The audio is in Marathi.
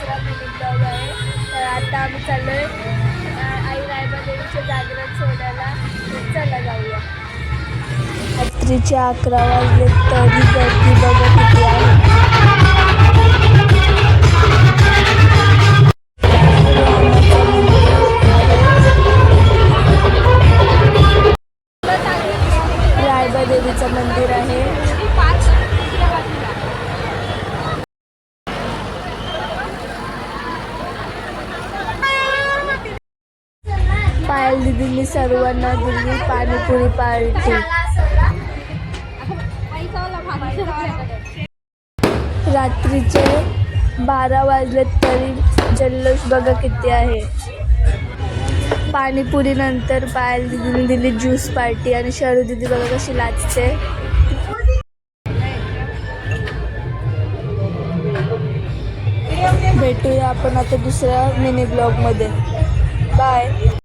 दुसरा मिनी ब्लॉग आहे. तर आता आम्ही चाललोय आई रायबादेवीचे जागरण सोडायला. तर चला जाऊया. रात्रीचे 11 वाजले तरी गर्दी बघा किती आहे. रायबादेवीचं मंदिर आहे. पायल दीदींनी सर्वांना दिली पाणीपुरी पार्टी. रात्रीचे 12 वाजले तरी जल्लोष बघा किती आहे. पाणीपुरी नंतर पायल दीदीने दिली ज्यूस पार्टी आणि शरू दीदी बघा कशी लाजते. भेटूया आपण आता दुसऱ्या मिनी ब्लॉग मध्ये. बाय.